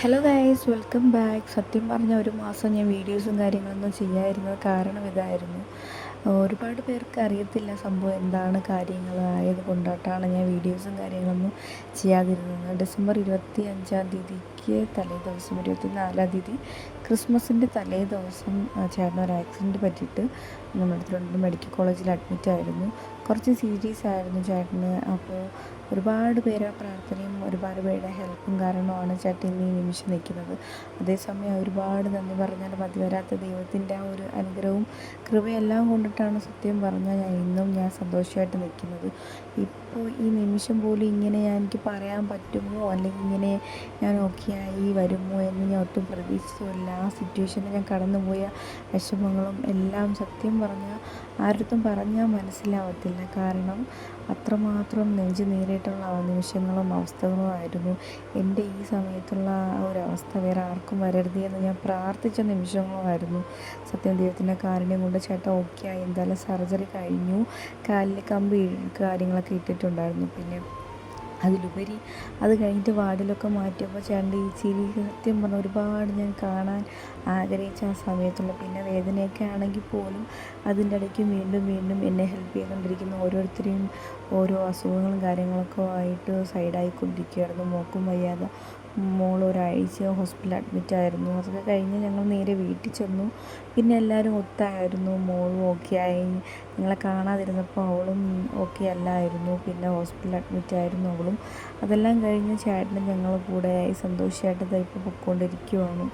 Hello guys, welcome back. സത്യം പറഞ്ഞ ഒരു മാസം ഞാൻ വീഡിയോസും കാര്യങ്ങളൊന്നും ചെയ്യാതിരുന്നത് കാരണം ഇതായിരുന്നു. ഒരുപാട് പേർക്ക് അറിയത്തില്ല സംഭവം എന്താണ് കാര്യങ്ങൾ ആയത് കൊണ്ടായിട്ടാണ് ഞാൻ വീഡിയോസും കാര്യങ്ങളൊന്നും ചെയ്യാതിരുന്നത്. ഡിസംബർ 25-ാം തീയതിക്ക് തലേ ദിവസം, 24-ാം തീയതി ക്രിസ്മസിൻ്റെ തലേ ദിവസം ചേട്ടനൊരു ആക്സിഡൻറ്റ് പറ്റിയിട്ട് നമ്മുടെ തിരുവനന്തപുരം മെഡിക്കൽ കോളേജിൽ അഡ്മിറ്റായിരുന്നു. കുറച്ച് സീരിയസ് ആയിരുന്നു ചേട്ടന്. അപ്പോൾ ഒരുപാട് പേരുടെ പ്രാർത്ഥനയും ഒരുപാട് പേരുടെ ഹെൽപ്പും കാരണമാണ് ചേട്ടൻ ഈ നിമിഷം നിൽക്കുന്നത്. അതേസമയം ഒരുപാട് നന്ദി പറഞ്ഞാൽ മതി വരാത്ത ദൈവത്തിൻ്റെ ആ ഒരു അനുഗ്രഹവും കൃപയെല്ലാം കൊണ്ടിട്ടാണ് സത്യം പറഞ്ഞാൽ ഞാൻ സന്തോഷമായിട്ട് നിൽക്കുന്നത്. ഇപ്പോൾ ഈ നിമിഷം പോലും ഇങ്ങനെ എനിക്ക് പറയാൻ പറ്റുമോ, അല്ലെങ്കിൽ ഇങ്ങനെ ഞാൻ ഓക്കെ ആയി വരുമോ എന്ന് ഞാൻ ഒട്ടും പ്രതീക്ഷിച്ചില്ല. ആ സിറ്റുവേഷനിൽ ഞാൻ കടന്നുപോയ വിഷമങ്ങളും എല്ലാം സത്യം പറഞ്ഞാൽ ആരുടെ പറഞ്ഞാൽ മനസ്സിലാവത്തില്ല. കാരണം അത്രമാത്രം നെഞ്ചു നീറിയിട്ടുള്ള നിമിഷങ്ങളും അവസ്ഥകളും ആയിരുന്നു. എൻ്റെ ഈ സമയത്തുള്ള ആ ഒരു അവസ്ഥ വേറെ ആർക്കും വരരുത് എന്ന് ഞാൻ പ്രാർത്ഥിച്ച നിമിഷങ്ങളുമായിരുന്നു. സത്യം ദൈവത്തിൻ്റെ കാരുണ്യം കൊണ്ട് ചേട്ടൻ ഓക്കെ ആയി. എന്തായാലും സർജറി കഴിഞ്ഞു. കാലിൽ കമ്പി കാര്യങ്ങളൊക്കെ ഇട്ടിട്ടുണ്ടായിരുന്നു. പിന്നെ അതിലുപരി അത് കഴിഞ്ഞിട്ട് വാർഡിലൊക്കെ മാറ്റിയപ്പോൾ ചേട്ടൻ്റെ ഈ ചിരി സത്യം പറഞ്ഞാൽ ഒരുപാട് ഞാൻ കാണാൻ ആഗ്രഹിച്ച ആ സമയത്തുള്ള, പിന്നെ വേദനയൊക്കെ ആണെങ്കിൽ പോലും അതിൻ്റെ ഇടയ്ക്ക് വീണ്ടും വീണ്ടും എന്നെ ഹെൽപ്പ് ചെയ്തുകൊണ്ടിരിക്കുന്ന ഓരോരുത്തരെയും ഓരോ അസുഖങ്ങളും കാര്യങ്ങളൊക്കെ ആയിട്ട് സൈഡായിക്കൊണ്ടിരിക്കുകയായിരുന്നു. മോൾക്കും വയ്യാതെ, മോൾ ഒരാഴ്ച ഹോസ്പിറ്റലിൽ അഡ്മിറ്റായിരുന്നു. അതൊക്കെ കഴിഞ്ഞ് ഞങ്ങൾ നേരെ വീട്ടിൽ ചെന്നു. പിന്നെ എല്ലാവരും ഒത്തായിരുന്നു. മോളും ഓക്കെ ആയി. ഞങ്ങളെ കാണാതിരുന്നപ്പോൾ അവളും ഓക്കെ അല്ലായിരുന്നു. പിന്നെ ഹോസ്പിറ്റലിൽ അഡ്മിറ്റായിരുന്നു അവളും. അതെല്ലാം കഴിഞ്ഞ് ചേട്ടനും ഞങ്ങൾ കൂടെ ആയി സന്തോഷമായിട്ട് ഇപ്പോൾ പൊയ്ക്കൊണ്ടിരിക്കുവാണ്.